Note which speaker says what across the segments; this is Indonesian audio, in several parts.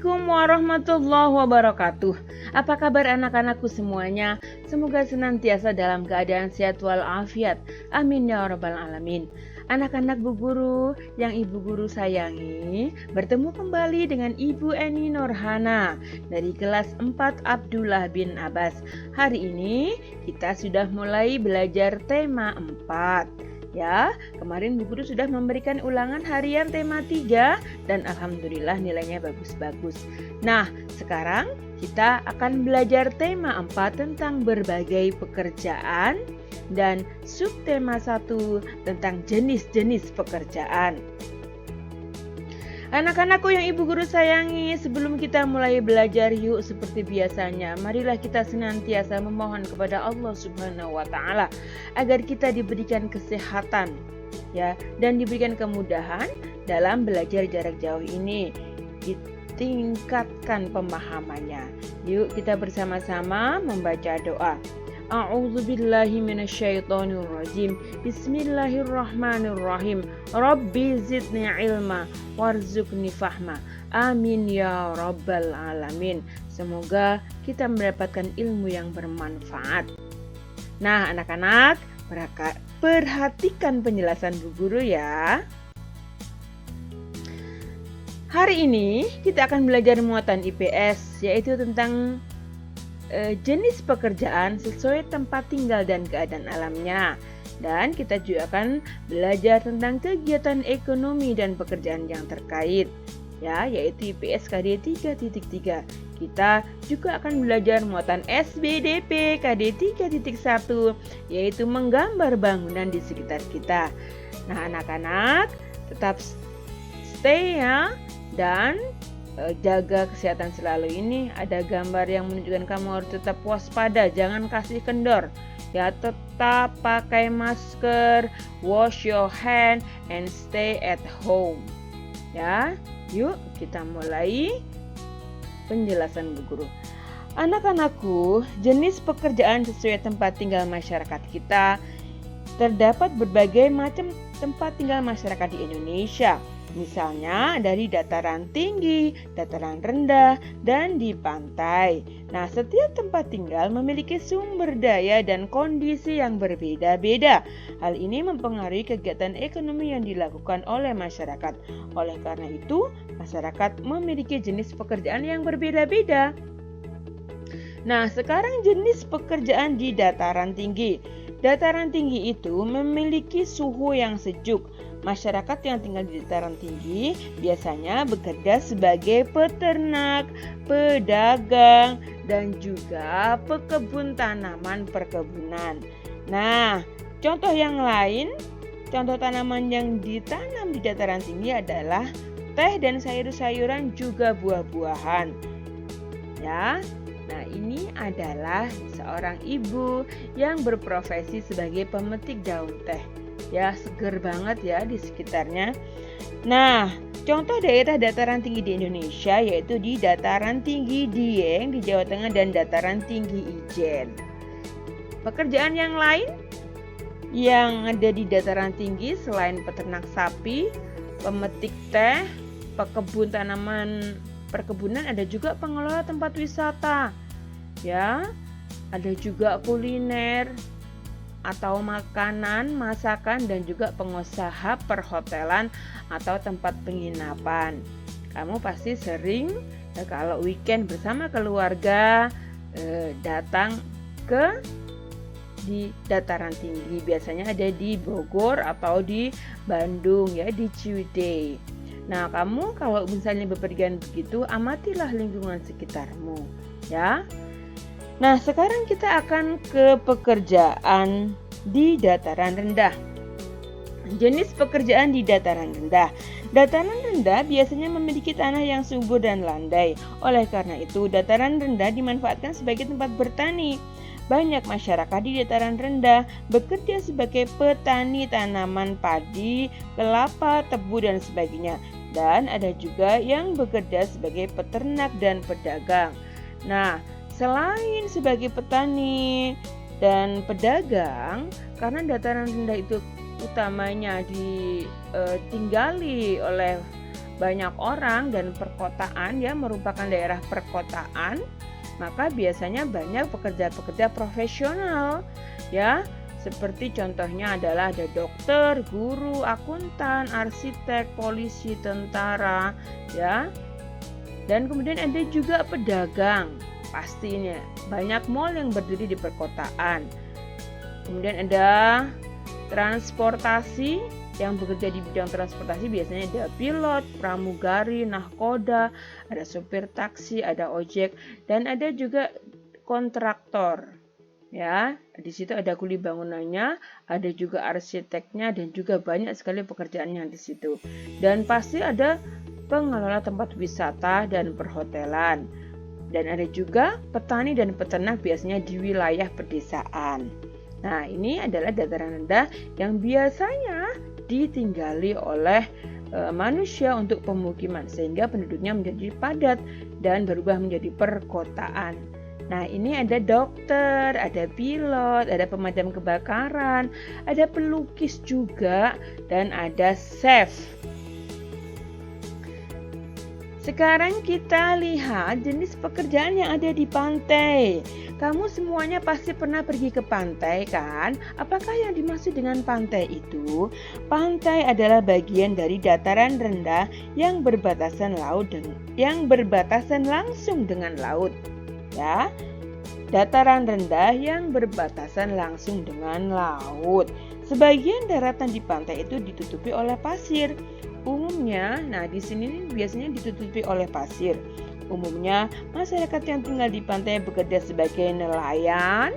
Speaker 1: Assalamualaikum warahmatullahi wabarakatuh. Apa kabar anak-anakku semuanya? Semoga senantiasa dalam keadaan sehat walafiat. Amin ya rabbal alamin. Anak-anak Bu Guru yang Ibu Guru sayangi, bertemu kembali dengan Ibu Eni Nurhana dari kelas 4 Abdullah bin Abbas. Hari ini kita sudah mulai belajar tema 4. Ya, kemarin Bu Guru sudah memberikan ulangan harian tema 3 dan alhamdulillah nilainya bagus-bagus. Nah, sekarang kita akan belajar tema 4 tentang berbagai pekerjaan dan subtema 1 tentang jenis-jenis pekerjaan. Anak-anakku yang Ibu Guru sayangi, sebelum kita mulai belajar yuk seperti biasanya, marilah kita senantiasa memohon kepada Allah Subhanahu wa taala agar kita diberikan kesehatan ya dan diberikan kemudahan dalam belajar jarak jauh ini. Ditingkatkan pemahamannya. Yuk kita bersama-sama membaca doa. A'udzubillahi minasyaitonirrajim. Bismillahirrahmanirrahim. Rabbi zidni ilma warzuqni fahma. Amin ya rabbal alamin. Semoga kita mendapatkan ilmu yang bermanfaat. Nah, anak-anak, perhatikan penjelasan Bu Guru ya. Hari ini kita akan belajar muatan IPS, yaitu tentang jenis pekerjaan sesuai tempat tinggal dan keadaan alamnya. Dan kita juga akan belajar tentang kegiatan ekonomi dan pekerjaan yang terkait, ya, yaitu IPS KD 3.3. Kita juga akan belajar muatan SBDP KD 3.1, yaitu menggambar bangunan di sekitar kita. Nah, anak-anak tetap stay ya, dan jaga kesehatan selalu. Ini ada gambar yang menunjukkan kamu harus tetap waspada, jangan kasih kendor. Ya, tetap pakai masker, wash your hand, and stay at home. Ya, yuk kita mulai penjelasan Bu Guru. Anak-anakku, jenis pekerjaan sesuai tempat tinggal masyarakat kita. Terdapat berbagai macam tempat tinggal masyarakat di Indonesia. Misalnya dari dataran tinggi, dataran rendah, dan di pantai. Nah, setiap tempat tinggal memiliki sumber daya dan kondisi yang berbeda-beda. Hal ini mempengaruhi kegiatan ekonomi yang dilakukan oleh masyarakat. Oleh karena itu, masyarakat memiliki jenis pekerjaan yang berbeda-beda. Nah, sekarang jenis pekerjaan di dataran tinggi. Dataran tinggi itu memiliki suhu yang sejuk. Masyarakat yang tinggal di dataran tinggi biasanya bekerja sebagai peternak, pedagang, dan juga pekebun tanaman perkebunan. Nah, contoh yang lain, contoh tanaman yang ditanam di dataran tinggi adalah teh dan sayur-sayuran juga buah-buahan. Ya. Nah, ini adalah seorang ibu yang berprofesi sebagai pemetik daun teh. Ya, seger banget ya di sekitarnya. Nah, contoh daerah dataran tinggi di Indonesia yaitu di dataran tinggi Dieng di Jawa Tengah dan dataran tinggi Ijen. Pekerjaan yang lain yang ada di dataran tinggi selain peternak sapi, pemetik teh, pekebun tanaman perkebunan, ada juga pengelola tempat wisata. Ya, ada juga kuliner atau makanan, masakan, dan juga pengusaha perhotelan atau tempat penginapan. Kamu pasti sering kalau weekend bersama keluarga datang ke di dataran tinggi. Biasanya ada di Bogor atau di Bandung ya, di Ciwidey. Nah, kamu kalau misalnya bepergian begitu, amatilah lingkungan sekitarmu ya. Nah, sekarang kita akan ke pekerjaan di dataran rendah. Jenis pekerjaan di dataran rendah. Dataran rendah biasanya memiliki tanah yang subur dan landai. Oleh karena itu, dataran rendah dimanfaatkan sebagai tempat bertani. Banyak masyarakat di dataran rendah bekerja sebagai petani tanaman padi, kelapa, tebu, dan sebagainya. Dan ada juga yang bekerja sebagai peternak dan pedagang. Nah, selain sebagai petani dan pedagang, karena dataran rendah itu utamanya ditinggali oleh banyak orang dan perkotaan ya merupakan daerah perkotaan, maka biasanya banyak pekerja-pekerja profesional ya. Seperti contohnya adalah ada dokter, guru, akuntan, arsitek, polisi, tentara ya. Dan kemudian ada juga pedagang. Pastinya banyak mall yang berdiri di perkotaan. Kemudian ada transportasi, yang bekerja di bidang transportasi biasanya ada pilot, pramugari, nahkoda, ada supir taksi, ada ojek, dan ada juga kontraktor. Ya, di situ ada kuli bangunannya, ada juga arsiteknya, dan juga banyak sekali pekerjaan yang di situ. Dan pasti ada pengelola tempat wisata dan perhotelan. Dan ada juga petani dan peternak biasanya di wilayah pedesaan. Nah, ini adalah dataran rendah yang biasanya ditinggali oleh manusia untuk pemukiman, sehingga penduduknya menjadi padat dan berubah menjadi perkotaan. Nah, ini ada dokter, ada pilot, ada pemadam kebakaran, ada pelukis juga, dan ada chef. Sekarang kita lihat jenis pekerjaan yang ada di pantai. Kamu semuanya pasti pernah pergi ke pantai kan? Apakah yang dimaksud dengan pantai itu? Pantai adalah bagian dari dataran rendah yang berbatasan langsung dengan laut. Ya, dataran rendah yang berbatasan langsung dengan laut. Sebagian daratan di pantai itu ditutupi oleh pasir. Umumnya, di sini biasanya ditutupi oleh pasir. Umumnya, masyarakat yang tinggal di pantai bekerja sebagai nelayan,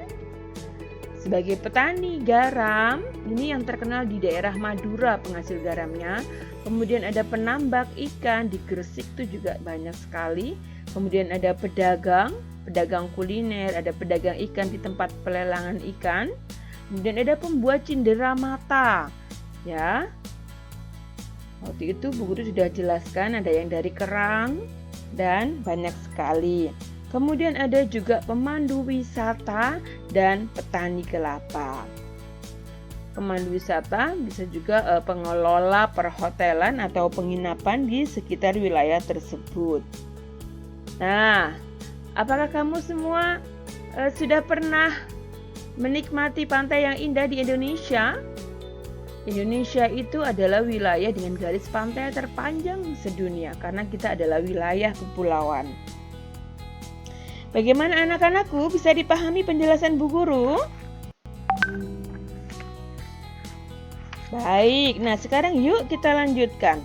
Speaker 1: sebagai petani garam. Ini yang terkenal di daerah Madura penghasil garamnya. Kemudian ada penambak ikan di Gresik itu juga banyak sekali. Kemudian ada pedagang kuliner, ada pedagang ikan di tempat pelelangan ikan. Kemudian ada pembuat cindera mata. Ya. Waktu itu Bu Guru sudah jelaskan ada yang dari kerang dan banyak sekali. Kemudian ada juga pemandu wisata dan petani kelapa. Pemandu wisata bisa juga pengelola perhotelan atau penginapan di sekitar wilayah tersebut. Nah, apakah kamu semua sudah pernah menikmati pantai yang indah di Indonesia? Indonesia itu adalah wilayah dengan garis pantai terpanjang sedunia karena kita adalah wilayah kepulauan. Bagaimana anak-anakku, bisa dipahami penjelasan Bu Guru? Baik, sekarang yuk kita lanjutkan.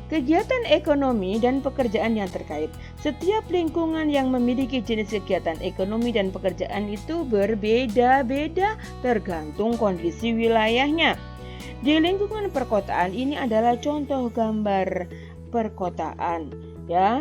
Speaker 1: Kegiatan ekonomi dan pekerjaan yang terkait. Setiap lingkungan yang memiliki jenis kegiatan ekonomi dan pekerjaan itu berbeda-beda tergantung kondisi wilayahnya. Di lingkungan perkotaan ini adalah contoh gambar perkotaan, ya.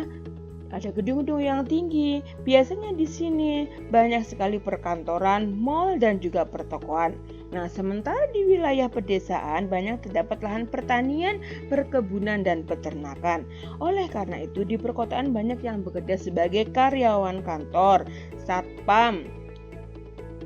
Speaker 1: Ada gedung-gedung yang tinggi. Biasanya di sini banyak sekali perkantoran, mal dan juga pertokoan. Sementara di wilayah pedesaan banyak terdapat lahan pertanian, perkebunan dan peternakan. Oleh karena itu di perkotaan banyak yang bekerja sebagai karyawan kantor, satpam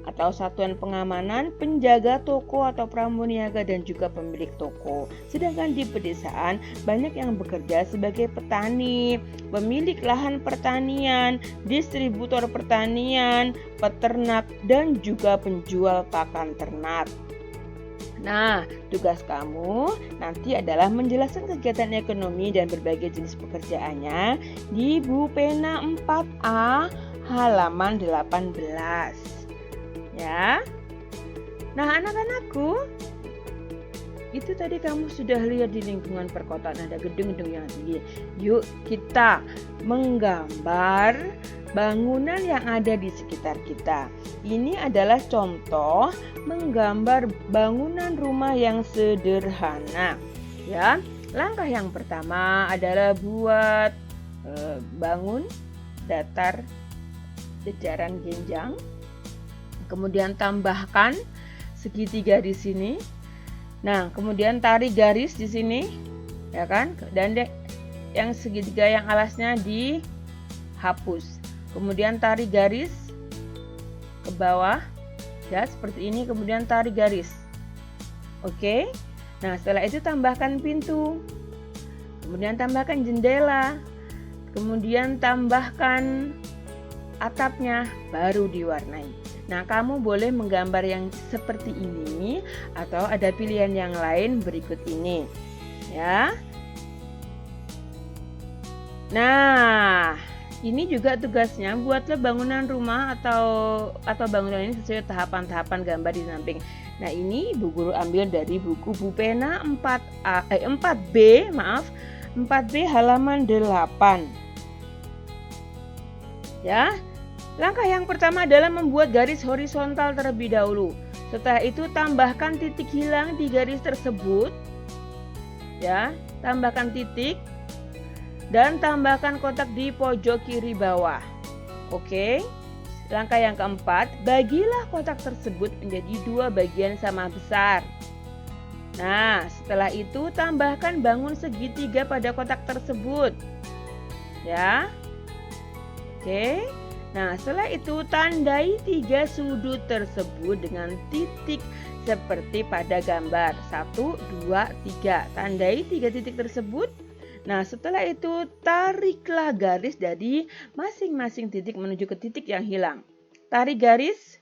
Speaker 1: atau satuan pengamanan, penjaga toko atau pramuniaga dan juga pemilik toko. Sedangkan di pedesaan banyak yang bekerja sebagai petani, pemilik lahan pertanian, distributor pertanian, peternak dan juga penjual pakan ternak. Tugas kamu nanti adalah menjelaskan kegiatan ekonomi dan berbagai jenis pekerjaannya di buku pena 4A halaman 18. Ya. Anak-anakku, itu tadi kamu sudah lihat di lingkungan perkotaan ada gedung-gedung yang tinggi. Yuk kita menggambar bangunan yang ada di sekitar kita. Ini adalah contoh menggambar bangunan rumah yang sederhana. Ya, langkah yang pertama adalah buat bangun datar jejaran genjang. Kemudian tambahkan segitiga di sini. Kemudian tarik garis di sini, ya kan? Dan yang segitiga yang alasnya dihapus. Kemudian tarik garis ke bawah, ya seperti ini. Kemudian tarik garis. Oke. Setelah itu tambahkan pintu. kemudian tambahkan jendela, kemudian tambahkan atapnya, baru diwarnai. Nah, kamu boleh menggambar yang seperti ini atau ada pilihan yang lain berikut ini, ya. Nah, ini juga tugasnya, buatlah bangunan rumah atau bangunan ini sesuai tahapan-tahapan gambar di samping. Nah, ini Ibu Guru ambil dari buku Bupena 4B halaman 8. Ya. Langkah yang pertama adalah membuat garis horizontal terlebih dahulu. Setelah itu tambahkan titik hilang di garis tersebut. Ya, tambahkan titik dan tambahkan kotak di pojok kiri bawah. Oke. Langkah yang keempat, bagilah kotak tersebut menjadi 2 bagian sama besar. Nah, setelah itu tambahkan bangun segitiga pada kotak tersebut. Ya. Oke. Nah, setelah itu tandai 3 sudut tersebut dengan titik seperti pada gambar 1, 2, 3. Tandai 3 titik tersebut. Nah, setelah itu tariklah garis dari masing-masing titik menuju ke titik yang hilang. Tarik garis.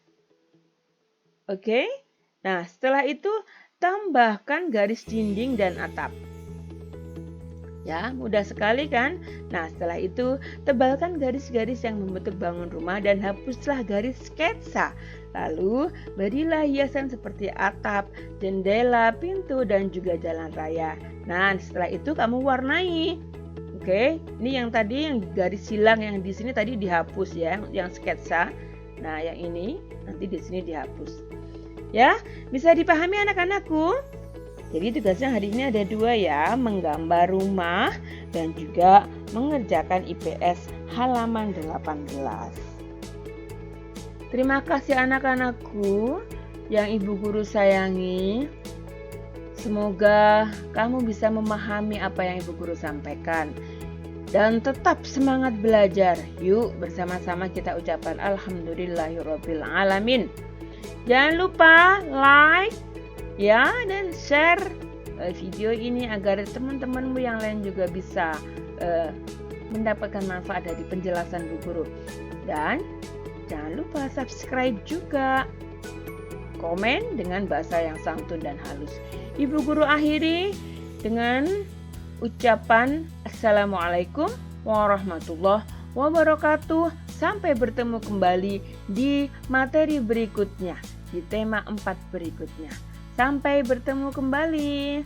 Speaker 1: Oke. Nah, setelah itu tambahkan garis dinding dan atap. Ya, mudah sekali kan? Nah, setelah itu tebalkan garis-garis yang membentuk bangun rumah dan hapuslah garis sketsa. Lalu berilah hiasan seperti atap, jendela, pintu, dan juga jalan raya. Nah, setelah itu kamu warnai. Oke, ini yang tadi yang garis silang yang di sini tadi dihapus ya, yang sketsa. Nah, yang ini nanti di sini dihapus. Ya, bisa dipahami anak-anakku? Jadi tugasnya hari ini ada 2 ya, menggambar rumah dan juga mengerjakan IPS halaman 18. Terima kasih anak-anakku yang Ibu Guru sayangi. Semoga kamu bisa memahami apa yang Ibu Guru sampaikan. Dan tetap semangat belajar. Yuk bersama-sama kita ucapkan alhamdulillahirobbilalamin. Jangan lupa like ya dan share video ini agar teman-temanmu yang lain juga bisa mendapatkan manfaat dari penjelasan Bu Guru. Dan jangan lupa subscribe juga. Komen dengan bahasa yang santun dan halus. Ibu Guru akhiri dengan ucapan Assalamualaikum warahmatullahi wabarakatuh. Sampai bertemu kembali di materi berikutnya, di tema 4 berikutnya. Sampai bertemu kembali.